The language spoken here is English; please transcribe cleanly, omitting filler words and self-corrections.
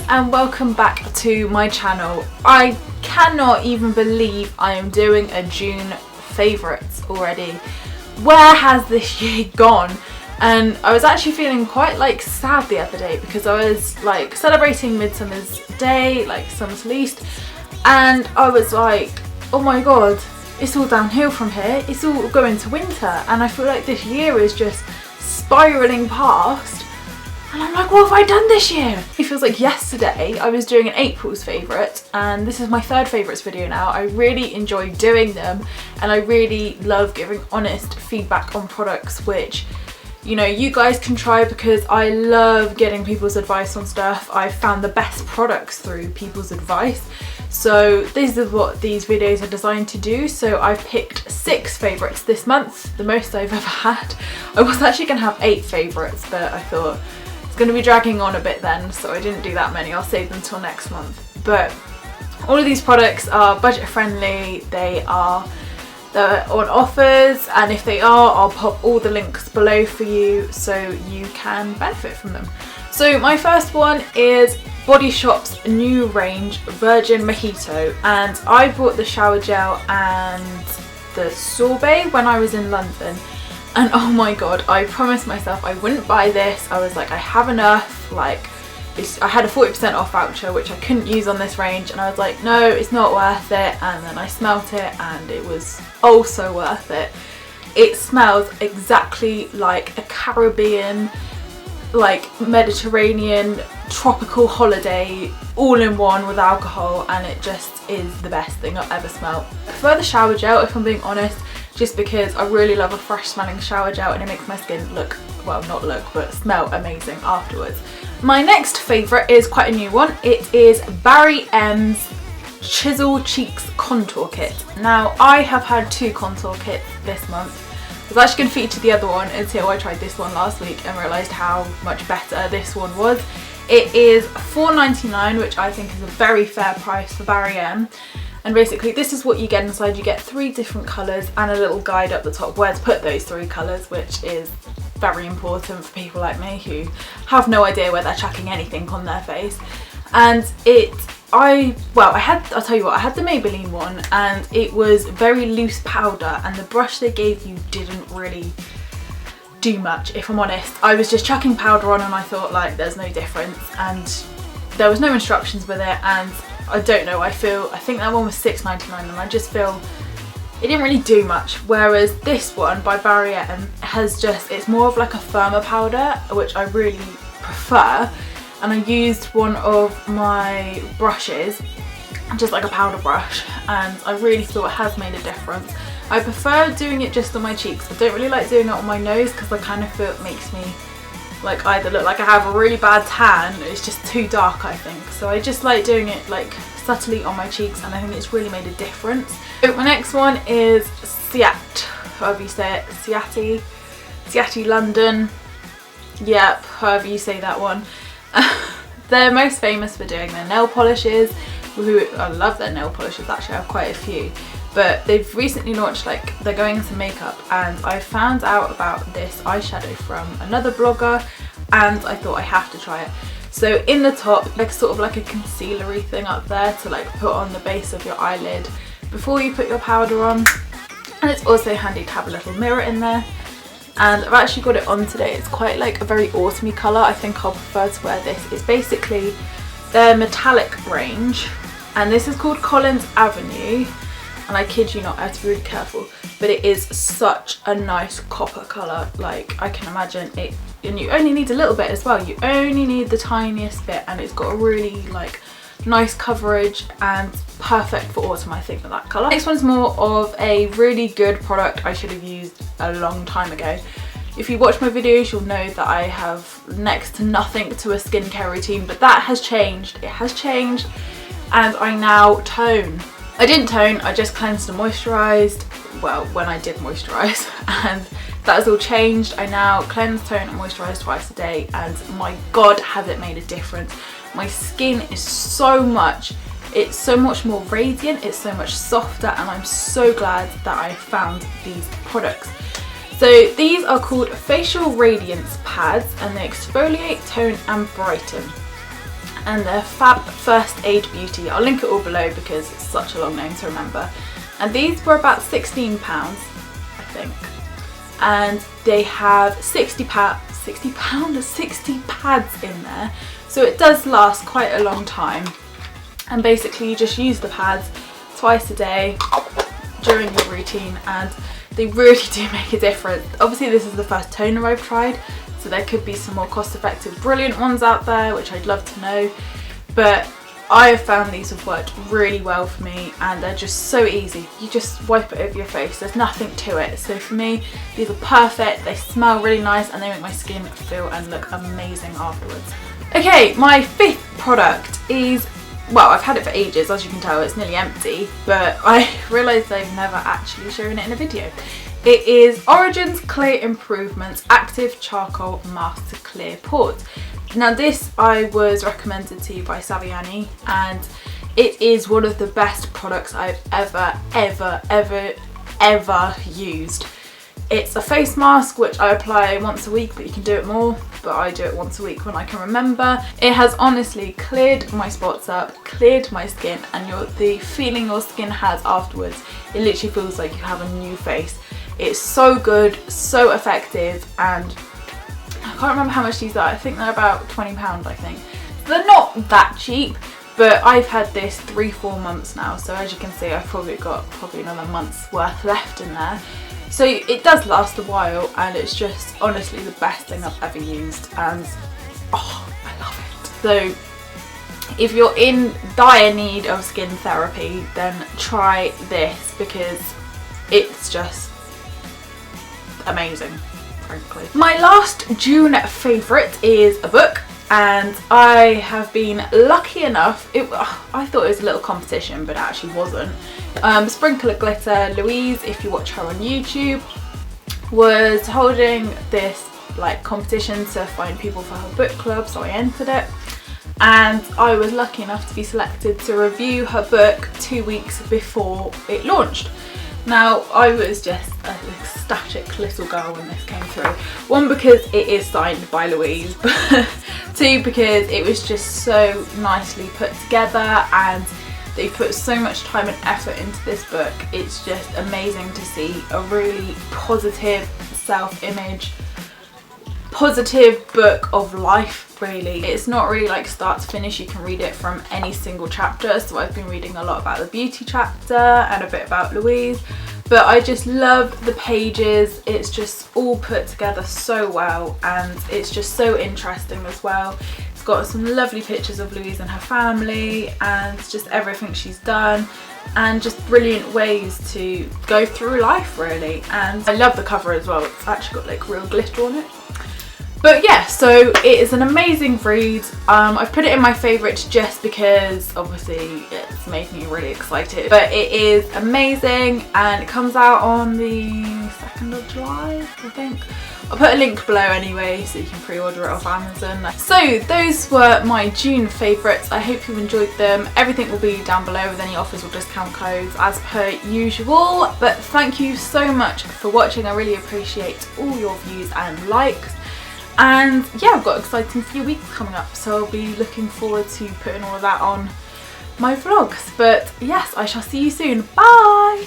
and welcome back to my channel. I cannot even believe I am doing a June favourites already. Where has this year gone? And I was actually feeling quite like sad the other day because I was like celebrating Midsummer's Day, like Summer's Least, and I was like, oh my god, it's all downhill from here, it's all going to winter, and I feel like this year is just spiralling past. And I'm like, what have I done this year? It feels like yesterday I was doing an April's favourite, and this is my third favourites video now. I really enjoy doing them, and I really love giving honest feedback on products which, you know, you guys can try, because I love getting people's advice on stuff. I've found the best products through people's advice. So this is what these videos are designed to do. So I've picked 6 favourites this month, the most I've ever had. I was actually going to have 8 favourites, but I thought going to be dragging on a bit then, so I didn't do that many. I'll save them till next month. But all of these products are budget friendly, they're on offers, and if they are, I'll pop all the links below for you so you can benefit from them. So my first one is Body Shop's new range Virgin Mojito, and I bought the shower gel and the sorbet when I was in London. And oh my god, I promised myself I wouldn't buy this. I was like, I have enough, like, I had a 40% off voucher which I couldn't use on this range, and I was like, no, it's not worth it. And then I smelt it and it was oh so worth it. It smells exactly like a Caribbean, like Mediterranean tropical holiday all in one with alcohol, and it just is the best thing I've ever smelled. I prefer the shower gel, if I'm being honest, just because I really love a fresh smelling shower gel and it makes my skin look, well, not look, but smell amazing afterwards. My next favourite is quite a new one. It is Barry M's Chisel Cheeks Contour Kit. Now, I have had 2 contour kits this month. I was actually going to feature the other one until I tried this one last week and realised how much better this one was. It is $4.99, which I think is a very fair price for Barry M. And basically this is what you get inside. You get 3 different colours and a little guide up the top where to put those 3 colours, which is very important for people like me who have no idea where they're chucking anything on their face. And I'll tell you what, I had the Maybelline one, and it was very loose powder, and the brush they gave you didn't really do much, if I'm honest. I was just chucking powder on and I thought, like, there's no difference, and there was no instructions with it, and I don't know, I think that one was $6.99, and I just feel it didn't really do much. Whereas this one by Barry M has just, it's more of like a firmer powder, which I really prefer. And I used one of my brushes, just like a powder brush, and I really feel it has made a difference. I prefer doing it just on my cheeks. I don't really like doing it on my nose because I kind of feel it makes me like either look like I have a really bad tan, it's just too dark, I think. So I just like doing it like subtly on my cheeks, and I think it's really made a difference. So my next one is Ciat, however you say it, Ciati London, yep, however you say that one. They're most famous for doing their nail polishes. I love their nail polishes, actually I have quite a few. But they've recently launched, like, they're going into makeup, and I found out about this eyeshadow from another blogger, and I thought I have to try it. So in the top, like sort of like a concealery thing up there to like put on the base of your eyelid before you put your powder on. And it's also handy to have a little mirror in there. And I've actually got it on today. It's quite like a very autumny colour. I think I'll prefer to wear this. It's basically their metallic range, and this is called Collins Avenue. And I kid you not, I have to be really careful, but it is such a nice copper colour. Like, I can imagine it, and you only need a little bit as well. You only need the tiniest bit, and it's got a really like nice coverage and perfect for autumn, I think, with that colour. Next one's more of a really good product I should have used a long time ago. If you watch my videos, you'll know that I have next to nothing to a skincare routine, but that has changed. It has changed, and I now tone. I didn't tone, I just cleansed and moisturised, well, when I did moisturise, and that has all changed. I now cleanse, tone and moisturise twice a day, and my god has it made a difference. My skin is it's so much more radiant, it's so much softer, and I'm so glad that I found these products. So these are called Facial Radiance Pads, and they exfoliate, tone and brighten. and they're Fab First Aid Beauty. I'll link it all below because it's such a long name to remember. And these were about £16, I think. And they have 60 pads in there. So it does last quite a long time. And basically you just use the pads twice a day during your routine, and they really do make a difference. Obviously this is the first toner I've tried, so there could be some more cost-effective brilliant ones out there which I'd love to know, but I have found these have worked really well for me, and they're just so easy. You just wipe it over your face, there's nothing to it. So for me these are perfect, they smell really nice and they make my skin feel and look amazing afterwards. Okay, my fifth product is, well, I've had it for ages, as you can tell it's nearly empty, but I realised I've never actually shown it in a video. It is Origin's Clear Improvements Active Charcoal Mask to Clear Pores. Now this I was recommended to by Saviani, and it is one of the best products I've ever used. It's a face mask which I apply once a week, but you can do it more, but I do it once a week when I can remember. It has honestly cleared my spots up, cleared my skin, and the feeling your skin has afterwards, it literally feels like you have a new face. It's so good, so effective, and I can't remember how much these are. I think they're about £20, I think. They're not that cheap, but I've had this 3-4 months now, so as you can see I've probably got another month's worth left in there. So it does last a while, and it's just honestly the best thing I've ever used, and oh, I love it. So if you're in dire need of skin therapy, then try this because it's just amazing, frankly. My last June favourite is a book, and I have been lucky enough, I thought it was a little competition but it actually wasn't. Sprinkle of Glitter, Louise, if you watch her on YouTube, was holding this like competition to find people for her book club, so I entered it, and I was lucky enough to be selected to review her book 2 weeks before it launched. Now I was just an ecstatic little girl when this came through. One, because it is signed by Louise, but two, because it was just so nicely put together, and they put so much time and effort into this book. It's just amazing to see a really positive self-image, positive book of life, really. It's not really like start to finish, you can read it from any single chapter, so I've been reading a lot about the beauty chapter and a bit about Louise, but I just love the pages. It's just all put together so well, and it's just so interesting as well. It's got some lovely pictures of Louise and her family and just everything she's done, and just brilliant ways to go through life, really. And I love the cover as well, it's actually got like real glitter on it. But yeah, so it is an amazing read. I've put it in my favourites just because obviously it's made me really excited. But it is amazing, and it comes out on the 2nd of July, I think. I'll put a link below anyway so you can pre-order it off Amazon. So those were my June favourites. I hope you enjoyed them. Everything will be down below with any offers or discount codes as per usual. But thank you so much for watching. I really appreciate all your views and likes. And yeah, I've got an exciting few weeks coming up, so I'll be looking forward to putting all of that on my vlogs. But yes, I shall see you soon. Bye!